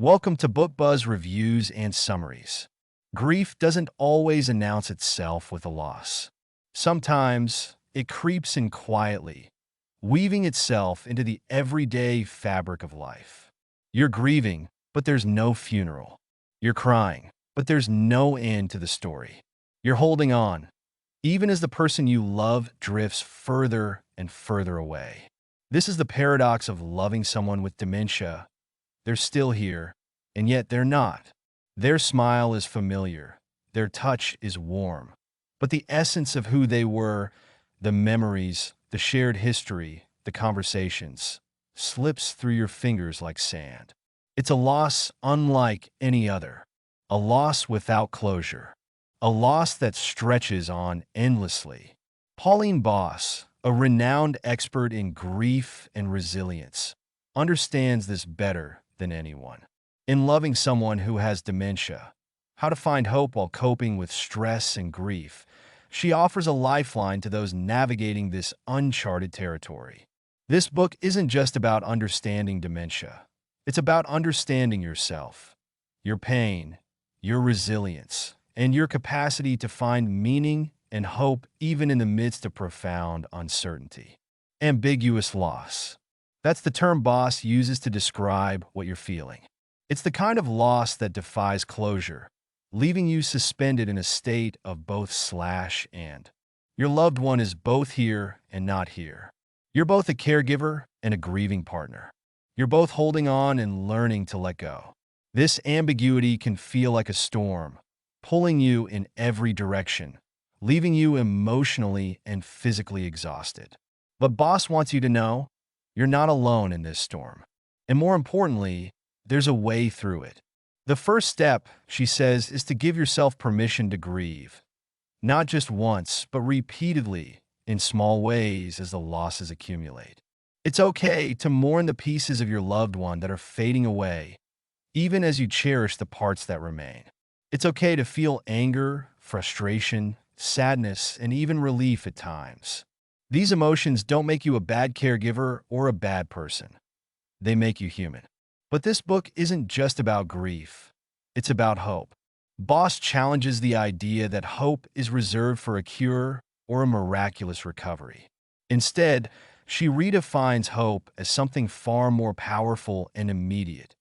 Welcome to Book Buzz reviews and summaries. Grief doesn't always announce itself with a loss. Sometimes it creeps in quietly, weaving itself into the everyday fabric of life. You're grieving, but there's no funeral. You're crying, but there's no end to the story. You're holding on, even as the person you love drifts further and further away. This is the paradox of loving someone with dementia. They're still here, and yet they're not. Their smile is familiar, their touch is warm, but the essence of who they were, the memories, the shared history, the conversations, slips through your fingers like sand. It's a loss unlike any other, a loss without closure, a loss that stretches on endlessly. Pauline, a renowned expert in grief and resilience, understands this better than anyone. In Loving Someone Who Has Dementia, How to Find Hope While Coping with Stress and Grief, she offers a lifeline to those navigating this uncharted territory. This book isn't just about understanding dementia. It's about understanding yourself, your pain, your resilience, and your capacity to find meaning and hope even in the midst of profound uncertainty. Ambiguous loss. That's the term Boss uses to describe what you're feeling. It's the kind of loss that defies closure, leaving you suspended in a state of both/and. Your loved one is both here and not here. You're both a caregiver and a grieving partner. You're both holding on and learning to let go. This ambiguity can feel like a storm, pulling you in every direction, leaving you emotionally and physically exhausted. But Boss wants you to know you're not alone in this storm. And more importantly, there's a way through it. The first step, she says, is to give yourself permission to grieve. Not just once, but repeatedly, in small ways as the losses accumulate. It's okay to mourn the pieces of your loved one that are fading away, even as you cherish the parts that remain. It's okay to feel anger, frustration, sadness, and even relief at times. These emotions don't make you a bad caregiver or a bad person. They make you human. But this book isn't just about grief. It's about hope. Boss challenges the idea that hope is reserved for a cure or a miraculous recovery. Instead, she redefines hope as something far more powerful and immediate.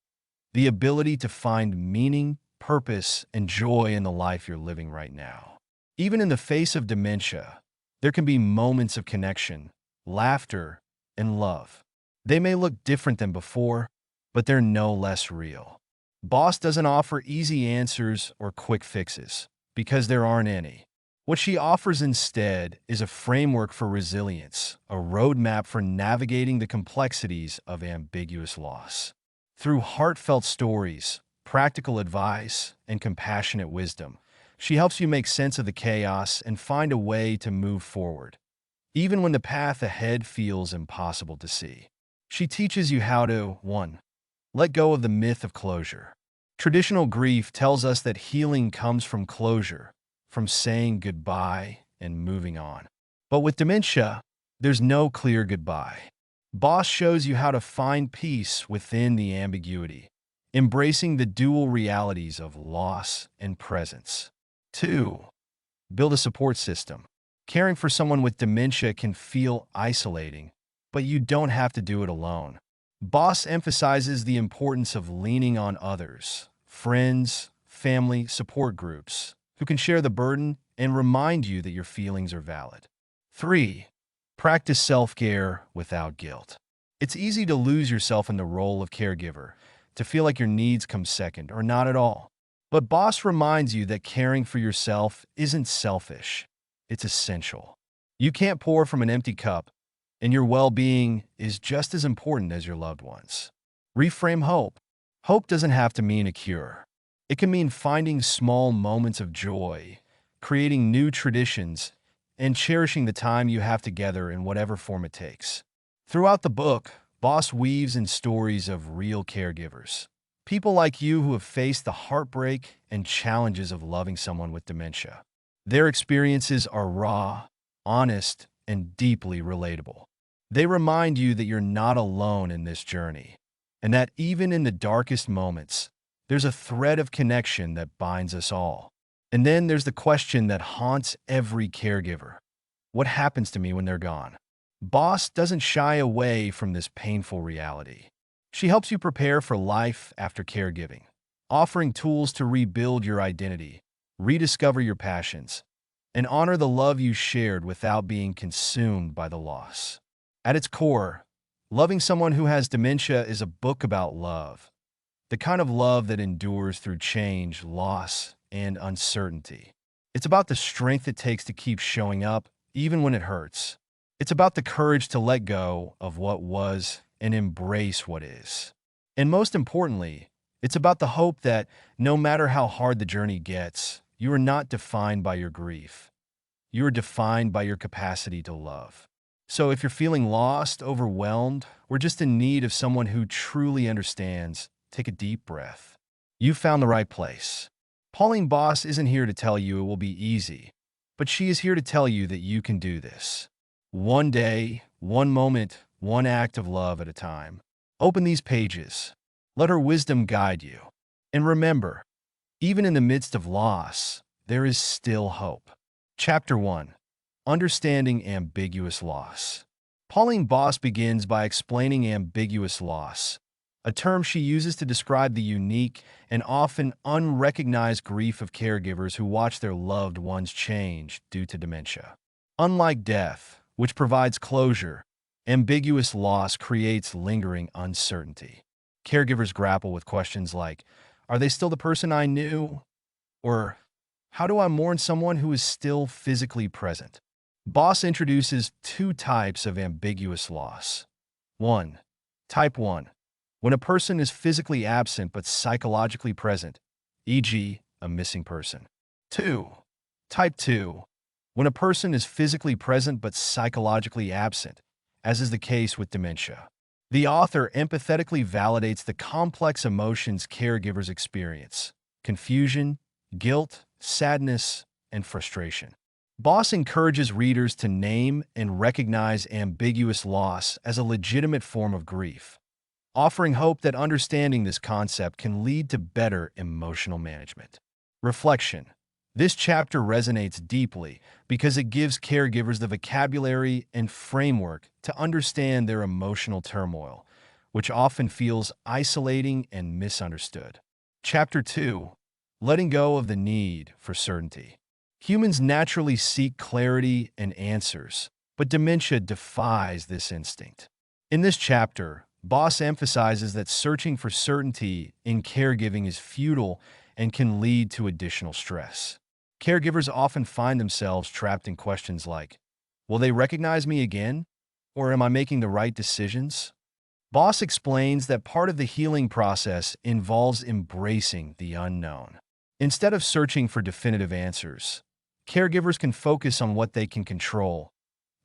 The ability to find meaning, purpose, and joy in the life you're living right now. Even in the face of dementia, there can be moments of connection, laughter, and love. They may look different than before, but they're no less real. Boss doesn't offer easy answers or quick fixes, because there aren't any. What she offers instead is a framework for resilience, a roadmap for navigating the complexities of ambiguous loss. Through heartfelt stories, practical advice, and compassionate wisdom, she helps you make sense of the chaos and find a way to move forward, even when the path ahead feels impossible to see. She teaches you how to 1. Let go of the myth of closure. Traditional grief tells us that healing comes from closure, from saying goodbye and moving on. But with dementia, there's no clear goodbye. Boss shows you how to find peace within the ambiguity, embracing the dual realities of loss and presence. 2. Build a support system. Caring for someone with dementia can feel isolating, but you don't have to do it alone. Boss emphasizes the importance of leaning on others, friends, family, support groups, who can share the burden and remind you that your feelings are valid. 3. Practice self-care without guilt. It's easy to lose yourself in the role of caregiver, to feel like your needs come second or not at all. But Boss reminds you that caring for yourself isn't selfish, it's essential. You can't pour from an empty cup, and your well-being is just as important as your loved ones. Reframe hope. Hope doesn't have to mean a cure. It can mean finding small moments of joy, creating new traditions, and cherishing the time you have together in whatever form it takes. Throughout the book, Boss weaves in stories of real caregivers, people like you who have faced the heartbreak and challenges of loving someone with dementia. Their experiences are raw, honest, and deeply relatable. They remind you that you're not alone in this journey, and that even in the darkest moments, there's a thread of connection that binds us all. And then there's the question that haunts every caregiver. What happens to me when they're gone? Boss doesn't shy away from this painful reality. She helps you prepare for life after caregiving, offering tools to rebuild your identity, rediscover your passions, and honor the love you shared without being consumed by the loss. At its core, Loving Someone Who Has Dementia is a book about love, the kind of love that endures through change, loss, and uncertainty. It's about the strength it takes to keep showing up, even when it hurts. It's about the courage to let go of what was and embrace what is. And most importantly, it's about the hope that no matter how hard the journey gets, you are not defined by your grief. You are defined by your capacity to love. So if you're feeling lost, overwhelmed, or just in need of someone who truly understands, take a deep breath. You've found the right place. Pauline Boss isn't here to tell you it will be easy, but she is here to tell you that you can do this. One day, one moment, one act of love at a time. Open these pages. Let her wisdom guide you. And remember, even in the midst of loss, there is still hope. Chapter 1. Understanding Ambiguous Loss. Pauline Boss begins by explaining ambiguous loss, a term she uses to describe the unique and often unrecognized grief of caregivers who watch their loved ones change due to dementia. Unlike death, which provides closure, ambiguous loss creates lingering uncertainty. Caregivers grapple with questions like, are they still the person I knew? Or, how do I mourn someone who is still physically present? Boss introduces two types of ambiguous loss. 1. Type 1. When a person is physically absent but psychologically present, e.g., a missing person. 2. Type 2. When a person is physically present but psychologically absent, as is the case with dementia. The author empathetically validates the complex emotions caregivers experience: confusion, guilt, sadness, and frustration. Boss encourages readers to name and recognize ambiguous loss as a legitimate form of grief, offering hope that understanding this concept can lead to better emotional management. Reflection. This chapter resonates deeply because it gives caregivers the vocabulary and framework to understand their emotional turmoil, which often feels isolating and misunderstood. Chapter 2. Letting Go of the Need for Certainty. Humans naturally seek clarity and answers, but dementia defies this instinct. In this chapter, Boss emphasizes that searching for certainty in caregiving is futile and can lead to additional stress. Caregivers often find themselves trapped in questions like, will they recognize me again? Or am I making the right decisions? Boss explains that part of the healing process involves embracing the unknown. Instead of searching for definitive answers, caregivers can focus on what they can control,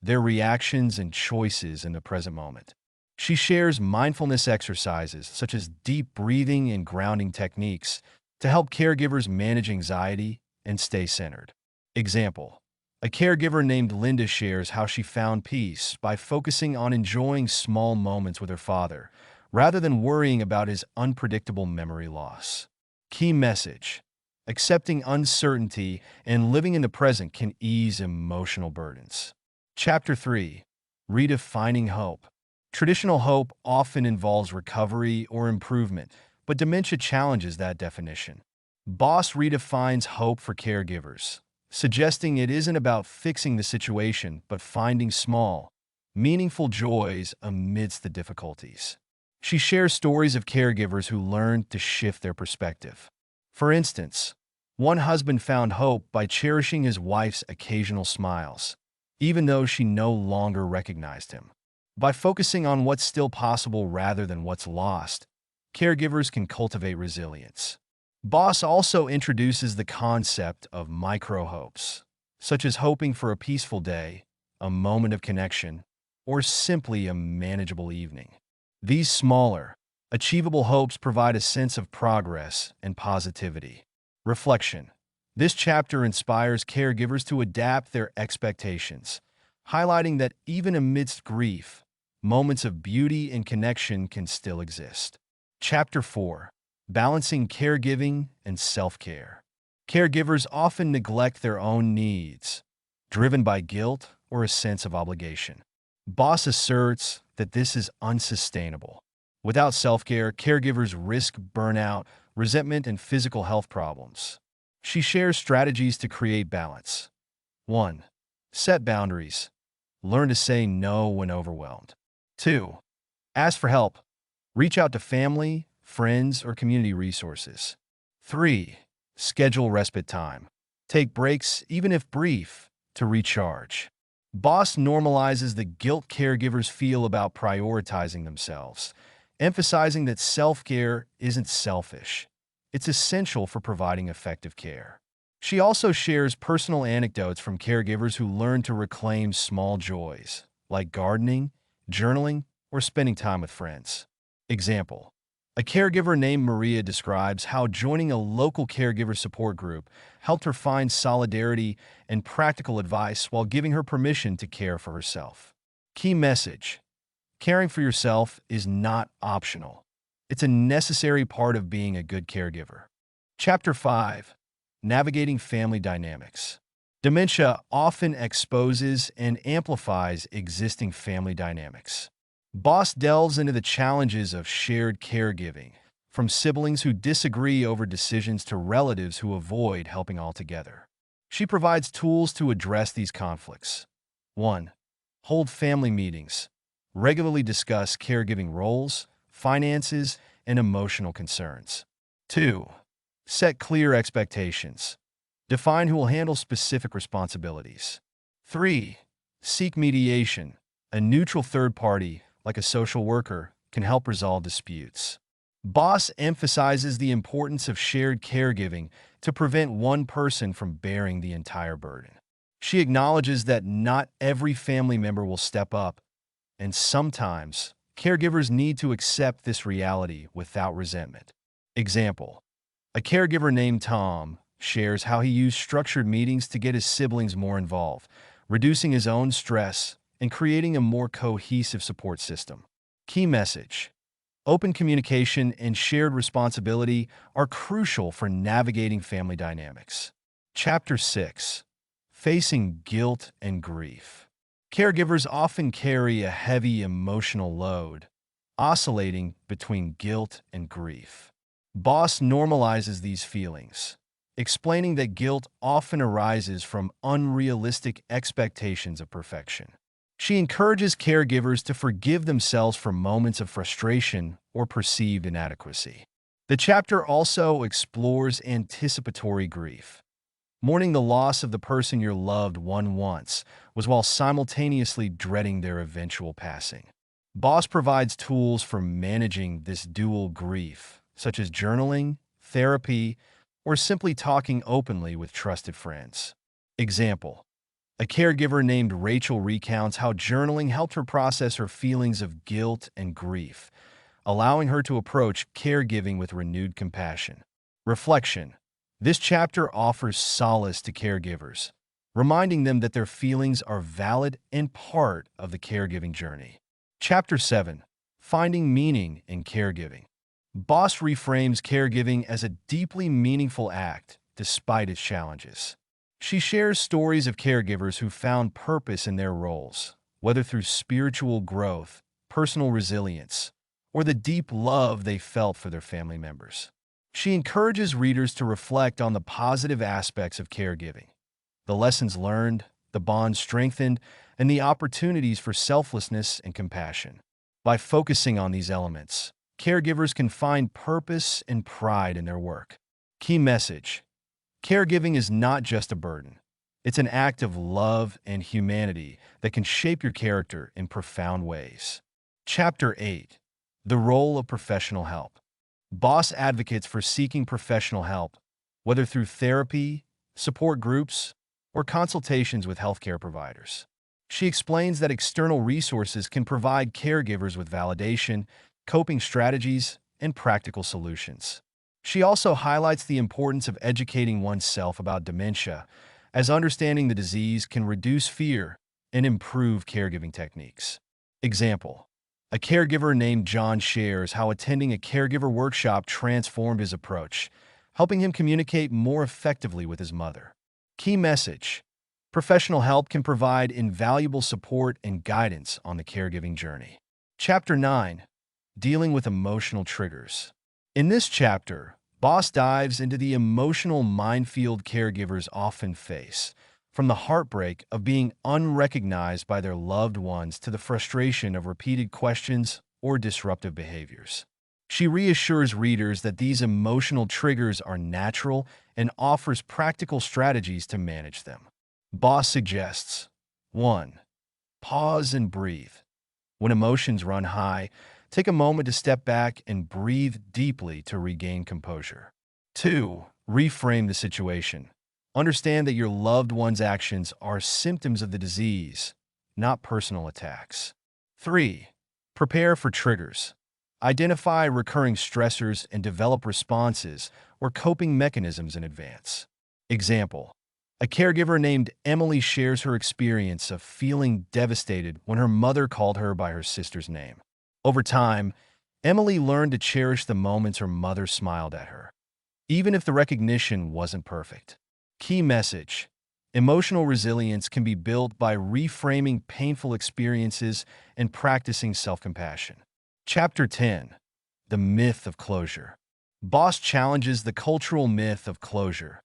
their reactions and choices in the present moment. She shares mindfulness exercises such as deep breathing and grounding techniques to help caregivers manage anxiety and stay centered. Example: a caregiver named Linda shares how she found peace by focusing on enjoying small moments with her father, rather than worrying about his unpredictable memory loss. Key message: accepting uncertainty and living in the present can ease emotional burdens. Chapter 3. Redefining Hope. Traditional hope often involves recovery or improvement, but dementia challenges that definition. Boss redefines hope for caregivers, suggesting it isn't about fixing the situation but finding small, meaningful joys amidst the difficulties. She shares stories of caregivers who learned to shift their perspective. For instance, one husband found hope by cherishing his wife's occasional smiles, even though she no longer recognized him. By focusing on what's still possible rather than what's lost, caregivers can cultivate resilience. Boss also introduces the concept of micro-hopes, such as hoping for a peaceful day, a moment of connection, or simply a manageable evening. These smaller, achievable hopes provide a sense of progress and positivity. Reflection. This chapter inspires caregivers to adapt their expectations, highlighting that even amidst grief, moments of beauty and connection can still exist. Chapter 4. Balancing Caregiving and Self-Care. Caregivers often neglect their own needs, driven by guilt or a sense of obligation. Boss asserts that this is unsustainable. Without self-care, caregivers risk burnout, resentment, and physical health problems. She shares strategies to create balance. 1. Set boundaries. Learn to say no when overwhelmed. 2. Ask for help. Reach out to family, friends, or community resources. 3. Schedule respite time. Take breaks, even if brief, to recharge. Boss normalizes the guilt caregivers feel about prioritizing themselves, emphasizing that self-care isn't selfish. It's essential for providing effective care. She also shares personal anecdotes from caregivers who learn to reclaim small joys, like gardening, journaling, or spending time with friends. Example: a caregiver named Maria describes how joining a local caregiver support group helped her find solidarity and practical advice while giving her permission to care for herself. Key message: caring for yourself is not optional. It's a necessary part of being a good caregiver. Chapter 5. Navigating Family Dynamics. Dementia often exposes and amplifies existing family dynamics. Boss delves into the challenges of shared caregiving, from siblings who disagree over decisions to relatives who avoid helping altogether. She provides tools to address these conflicts. 1. Hold family meetings. Regularly discuss caregiving roles, finances, and emotional concerns. 2. Set clear expectations. Define who will handle specific responsibilities. 3. Seek mediation. A neutral third party, like a social worker, can help resolve disputes. Boss emphasizes the importance of shared caregiving to prevent one person from bearing the entire burden. She acknowledges that not every family member will step up, and sometimes caregivers need to accept this reality without resentment. Example: a caregiver named Tom shares how he used structured meetings to get his siblings more involved, reducing his own stress and creating a more cohesive support system. Key message: open communication and shared responsibility are crucial for navigating family dynamics. Chapter 6. Facing Guilt and Grief. Caregivers often carry a heavy emotional load, oscillating between guilt and grief. Boss normalizes these feelings, explaining that guilt often arises from unrealistic expectations of perfection. She encourages caregivers to forgive themselves for moments of frustration or perceived inadequacy. The chapter also explores anticipatory grief. Mourning the loss of the person your loved one once was while simultaneously dreading their eventual passing. Boss provides tools for managing this dual grief, such as journaling, therapy, or simply talking openly with trusted friends. Example: a caregiver named Rachel recounts how journaling helped her process her feelings of guilt and grief, allowing her to approach caregiving with renewed compassion. Reflection: this chapter offers solace to caregivers, reminding them that their feelings are valid and part of the caregiving journey. Chapter 7. Finding Meaning in Caregiving. Boss reframes caregiving as a deeply meaningful act despite its challenges. She shares stories of caregivers who found purpose in their roles, whether through spiritual growth, personal resilience, or the deep love they felt for their family members. She encourages readers to reflect on the positive aspects of caregiving, the lessons learned, the bonds strengthened, and the opportunities for selflessness and compassion. By focusing on these elements, caregivers can find purpose and pride in their work. Key message: caregiving is not just a burden. It's an act of love and humanity that can shape your character in profound ways. Chapter 8. The Role of Professional Help. Boss advocates for seeking professional help, whether through therapy, support groups, or consultations with healthcare providers. She explains that external resources can provide caregivers with validation, coping strategies, and practical solutions. She also highlights the importance of educating oneself about dementia, as understanding the disease can reduce fear and improve caregiving techniques. Example: A caregiver named John shares how attending a caregiver workshop transformed his approach, helping him communicate more effectively with his mother. Key message: professional help can provide invaluable support and guidance on the caregiving journey. Chapter 9: Dealing with Emotional Triggers. In this chapter, Boss dives into the emotional minefield caregivers often face, from the heartbreak of being unrecognized by their loved ones to the frustration of repeated questions or disruptive behaviors. She reassures readers that these emotional triggers are natural and offers practical strategies to manage them. Boss suggests: 1. Pause and breathe. When emotions run high, take a moment to step back and breathe deeply to regain composure. 2. Reframe the situation. Understand that your loved one's actions are symptoms of the disease, not personal attacks. 3. Prepare for triggers. Identify recurring stressors and develop responses or coping mechanisms in advance. Example: a caregiver named Emily shares her experience of feeling devastated when her mother called her by her sister's name. Over time, Emily learned to cherish the moments her mother smiled at her, even if the recognition wasn't perfect. Key message: emotional resilience can be built by reframing painful experiences and practicing self-compassion. Chapter 10: The Myth of Closure. Boss challenges the cultural myth of closure,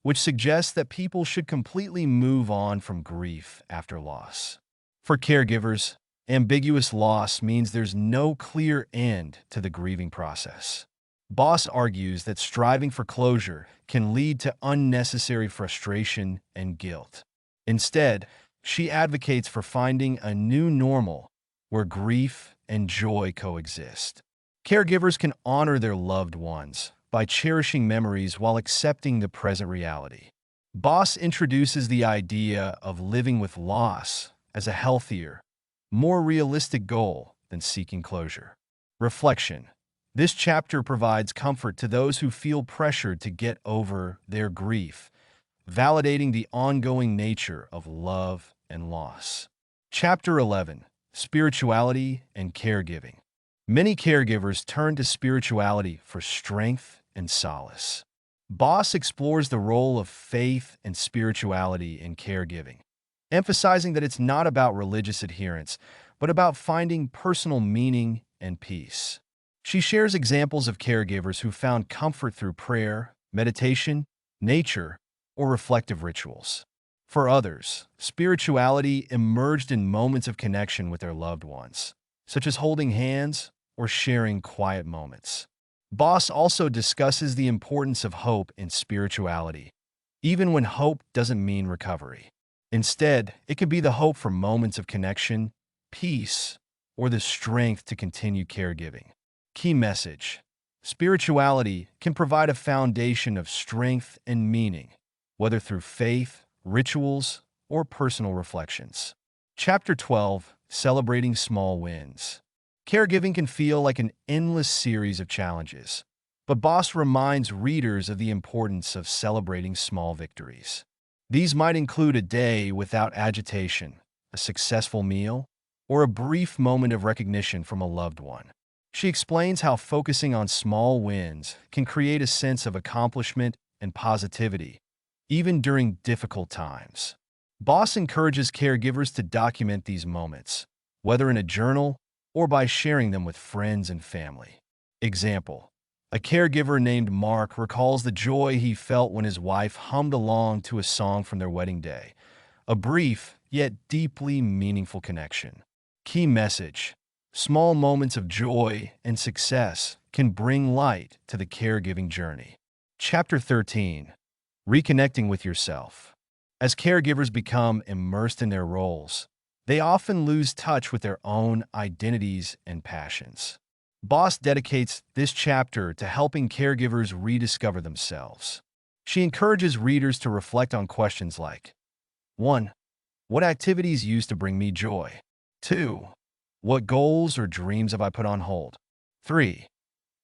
which suggests that people should completely move on from grief after loss. For caregivers, ambiguous loss means there's no clear end to the grieving process. Boss argues that striving for closure can lead to unnecessary frustration and guilt. Instead, she advocates for finding a new normal where grief and joy coexist. Caregivers can honor their loved ones by cherishing memories while accepting the present reality. Boss introduces the idea of living with loss as a healthier, more realistic goal than seeking closure. Reflection: this chapter provides comfort to those who feel pressured to get over their grief, validating the ongoing nature of love and loss. Chapter 11: Spirituality and Caregiving. Many caregivers turn to spirituality for strength and solace. Boss explores the role of faith and spirituality in caregiving, emphasizing that it's not about religious adherence, but about finding personal meaning and peace. She shares examples of caregivers who found comfort through prayer, meditation, nature, or reflective rituals. For others, spirituality emerged in moments of connection with their loved ones, such as holding hands or sharing quiet moments. Boss also discusses the importance of hope in spirituality, even when hope doesn't mean recovery. Instead, it can be the hope for moments of connection, peace, or the strength to continue caregiving. Key message: spirituality can provide a foundation of strength and meaning, whether through faith, rituals, or personal reflections. Chapter 12: Celebrating Small Wins. Caregiving can feel like an endless series of challenges, but Boss reminds readers of the importance of celebrating small victories. These might include a day without agitation, a successful meal, or a brief moment of recognition from a loved one. She explains how focusing on small wins can create a sense of accomplishment and positivity, even during difficult times. Boss encourages caregivers to document these moments, whether in a journal or by sharing them with friends and family. Example: a caregiver named Mark recalls the joy he felt when his wife hummed along to a song from their wedding day, a brief yet deeply meaningful connection. Key message: small moments of joy and success can bring light to the caregiving journey. Chapter 13: Reconnecting with Yourself. As caregivers become immersed in their roles, they often lose touch with their own identities and passions. Boss dedicates this chapter to helping caregivers rediscover themselves. She encourages readers to reflect on questions like: 1. What activities used to bring me joy? 2. What goals or dreams have I put on hold? 3.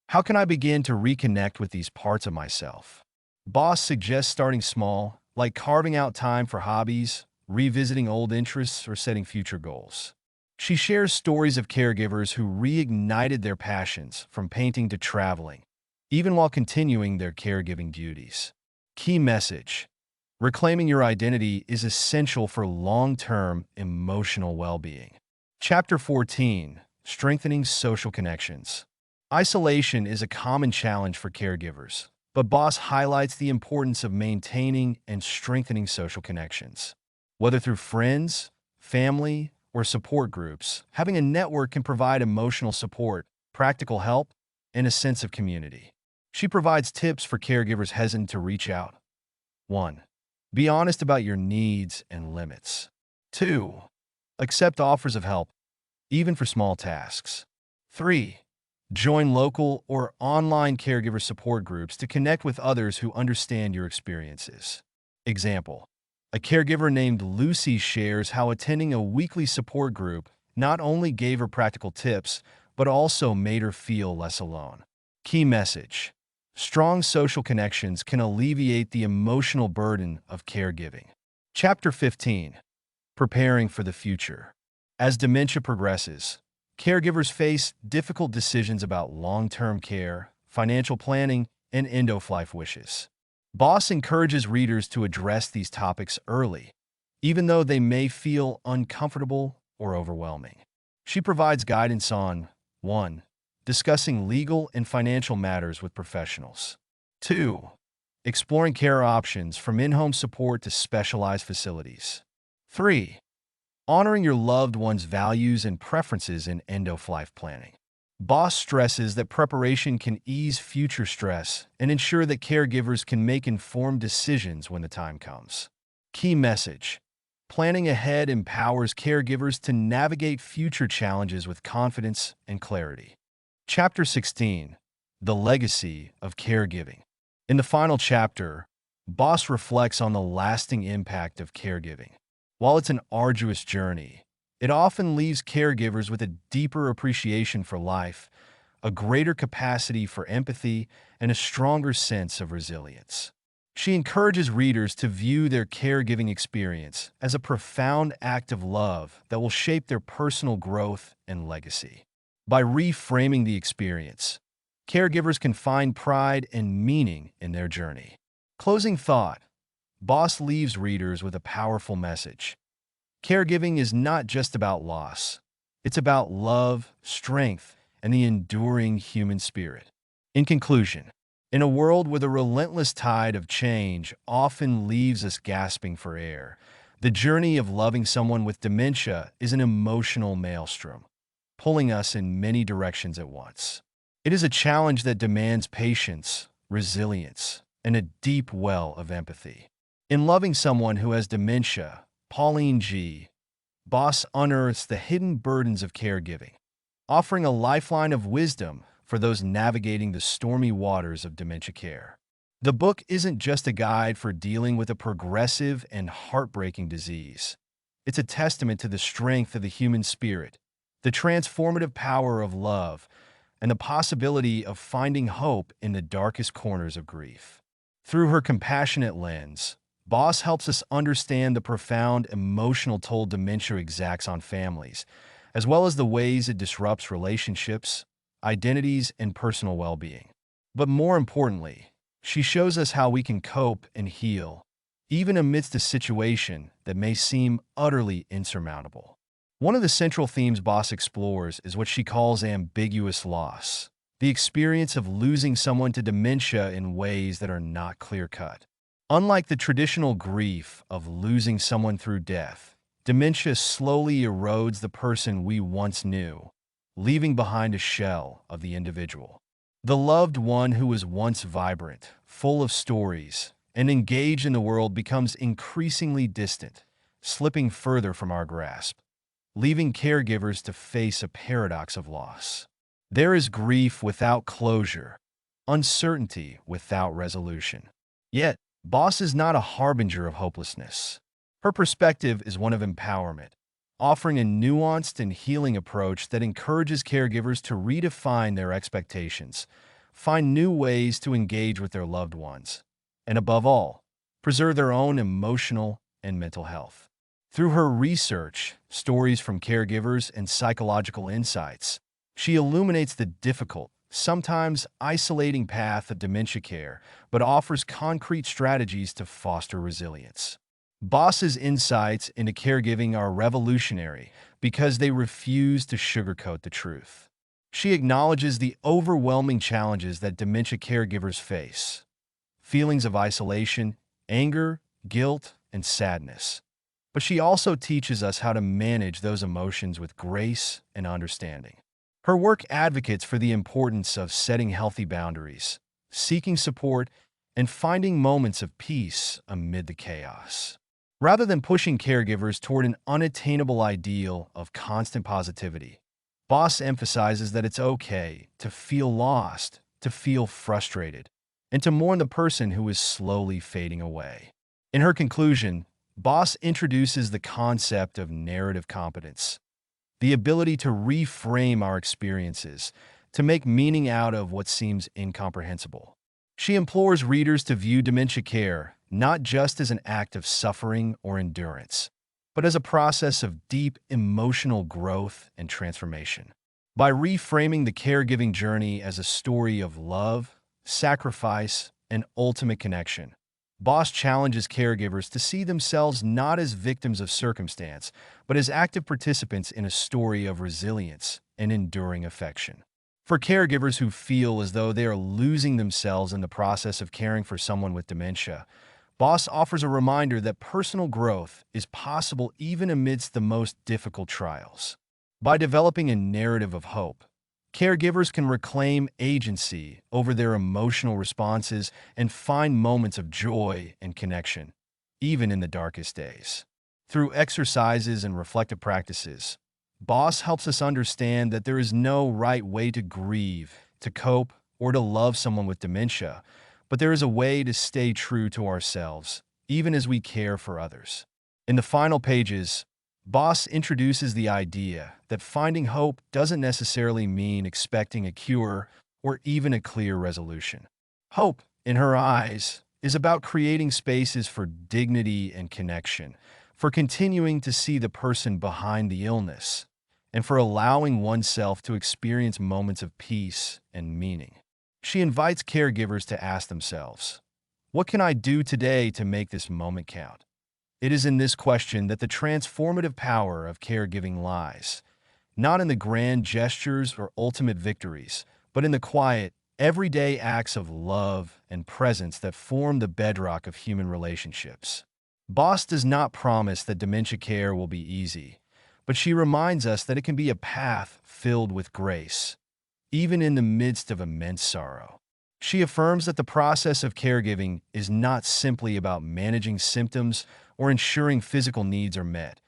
How can I begin to reconnect with these parts of myself? Boss suggests starting small, like carving out time for hobbies, revisiting old interests, or setting future goals. She shares stories of caregivers who reignited their passions from painting to traveling, even while continuing their caregiving duties. Key message: reclaiming your identity is essential for long-term emotional well-being. Chapter 14: Strengthening Social Connections. Isolation is a common challenge for caregivers, but Boss highlights the importance of maintaining and strengthening social connections. Whether through friends, family, or support groups, having a network can provide emotional support, practical help, and a sense of community. She provides tips for caregivers hesitant to reach out. 1. Be honest about your needs and limits. 2. Accept offers of help, even for small tasks. 3. Join local or online caregiver support groups to connect with others who understand your experiences. Example: a caregiver named Lucy shares how attending a weekly support group not only gave her practical tips, but also made her feel less alone. Key message: strong social connections can alleviate the emotional burden of caregiving. Chapter 15: Preparing for the Future. As dementia progresses, caregivers face difficult decisions about long-term care, financial planning, and end-of-life wishes. Boss encourages readers to address these topics early, even though they may feel uncomfortable or overwhelming. She provides guidance on 1. Discussing legal and financial matters with professionals. 2. Exploring care options from in-home support to specialized facilities. 3. Honoring your loved one's values and preferences in end-of-life planning. Boss stresses that preparation can ease future stress and ensure that caregivers can make informed decisions when the time comes. Key message: planning ahead empowers caregivers to navigate future challenges with confidence and clarity. Chapter 16: The Legacy of Caregiving. In the final chapter, Boss reflects on the lasting impact of caregiving. While it's an arduous journey, it often leaves caregivers with a deeper appreciation for life, a greater capacity for empathy, and a stronger sense of resilience. She encourages readers to view their caregiving experience as a profound act of love that will shape their personal growth and legacy. By reframing the experience, caregivers can find pride and meaning in their journey. Closing thought: Boss leaves readers with a powerful message. Caregiving is not just about loss. It's about love, strength, and the enduring human spirit. In conclusion, in a world where the relentless tide of change often leaves us gasping for air, the journey of loving someone with dementia is an emotional maelstrom, pulling us in many directions at once. It is a challenge that demands patience, resilience, and a deep well of empathy. In loving someone who has dementia, Pauline G. Boss unearths the hidden burdens of caregiving, offering a lifeline of wisdom for those navigating the stormy waters of dementia care. The book isn't just a guide for dealing with a progressive and heartbreaking disease. It's a testament to the strength of the human spirit, the transformative power of love, and the possibility of finding hope in the darkest corners of grief. Through her compassionate lens, Boss helps us understand the profound emotional toll dementia exacts on families, as well as the ways it disrupts relationships, identities, and personal well-being. But more importantly, she shows us how we can cope and heal, even amidst a situation that may seem utterly insurmountable. One of the central themes Boss explores is what she calls ambiguous loss, the experience of losing someone to dementia in ways that are not clear-cut. Unlike the traditional grief of losing someone through death, dementia slowly erodes the person we once knew, leaving behind a shell of the individual. The loved one who was once vibrant, full of stories, and engaged in the world becomes increasingly distant, slipping further from our grasp, leaving caregivers to face a paradox of loss. There is grief without closure, uncertainty without resolution. Yet, Boss is not a harbinger of hopelessness. Her perspective is one of empowerment, offering a nuanced and healing approach that encourages caregivers to redefine their expectations, find new ways to engage with their loved ones, and above all, preserve their own emotional and mental health. Through her research, stories from caregivers, and psychological insights, she illuminates the difficult, sometimes isolating path of dementia care, but offers concrete strategies to foster resilience. Boss's insights into caregiving are revolutionary because they refuse to sugarcoat the truth. She acknowledges the overwhelming challenges that dementia caregivers face: feelings of isolation, anger, guilt, and sadness. But she also teaches us how to manage those emotions with grace and understanding. Her work advocates for the importance of setting healthy boundaries, seeking support, and finding moments of peace amid the chaos. Rather than pushing caregivers toward an unattainable ideal of constant positivity, Boss emphasizes that it's okay to feel lost, to feel frustrated, and to mourn the person who is slowly fading away. In her conclusion, Boss introduces the concept of narrative competence, the ability to reframe our experiences, to make meaning out of what seems incomprehensible. She implores readers to view dementia care not just as an act of suffering or endurance, but as a process of deep emotional growth and transformation. By reframing the caregiving journey as a story of love, sacrifice, and ultimate connection, Boss challenges caregivers to see themselves not as victims of circumstance, but as active participants in a story of resilience and enduring affection. For caregivers who feel as though they are losing themselves in the process of caring for someone with dementia, Boss offers a reminder that personal growth is possible even amidst the most difficult trials. By developing a narrative of hope, caregivers can reclaim agency over their emotional responses and find moments of joy and connection, even in the darkest days. Through exercises and reflective practices, Boss helps us understand that there is no right way to grieve, to cope, or to love someone with dementia, but there is a way to stay true to ourselves, even as we care for others. In the final pages, Boss introduces the idea that finding hope doesn't necessarily mean expecting a cure or even a clear resolution. Hope, in her eyes, is about creating spaces for dignity and connection, for continuing to see the person behind the illness, and for allowing oneself to experience moments of peace and meaning. She invites caregivers to ask themselves, "What can I do today to make this moment count?" It is in this question that the transformative power of caregiving lies, not in the grand gestures or ultimate victories, but in the quiet, everyday acts of love and presence that form the bedrock of human relationships. Boss does not promise that dementia care will be easy, but she reminds us that it can be a path filled with grace, even in the midst of immense sorrow. She affirms that the process of caregiving is not simply about managing symptoms or ensuring physical needs are met.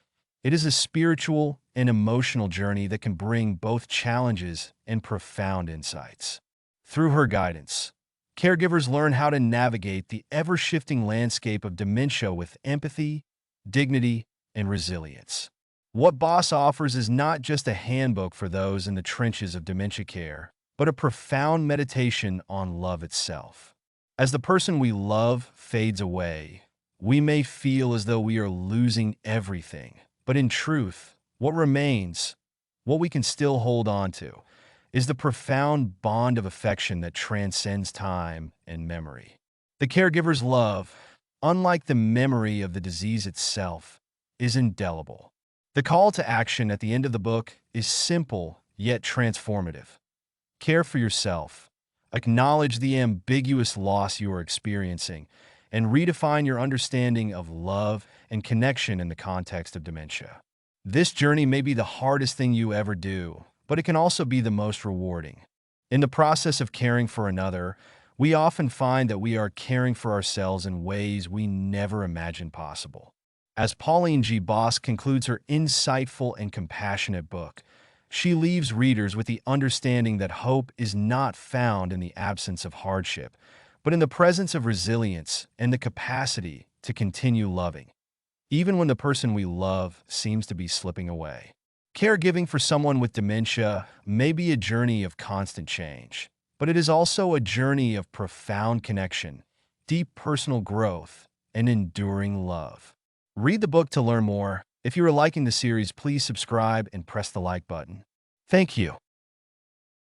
It is a spiritual and emotional journey that can bring both challenges and profound insights. Through her guidance, caregivers learn how to navigate the ever-shifting landscape of dementia with empathy, dignity, and resilience. What Boss offers is not just a handbook for those in the trenches of dementia care, but a profound meditation on love itself. As the person we love fades away, we may feel as though we are losing everything, but in truth, what remains, what we can still hold on to, is the profound bond of affection that transcends time and memory. The caregiver's love, unlike the memory of the disease itself, is indelible. The call to action at the end of the book is simple yet transformative. Care for yourself, acknowledge the ambiguous loss you are experiencing, and redefine your understanding of love and connection in the context of dementia. This journey may be the hardest thing you ever do, but it can also be the most rewarding. In the process of caring for another, we often find that we are caring for ourselves in ways we never imagined possible. As Pauline G. Boss concludes her insightful and compassionate book, she leaves readers with the understanding that hope is not found in the absence of hardship, but in the presence of resilience and the capacity to continue loving, even when the person we love seems to be slipping away. Caregiving for someone with dementia may be a journey of constant change, but it is also a journey of profound connection, deep personal growth, and enduring love. Read the book to learn more, If you are liking the series, please subscribe and press the like button. Thank you.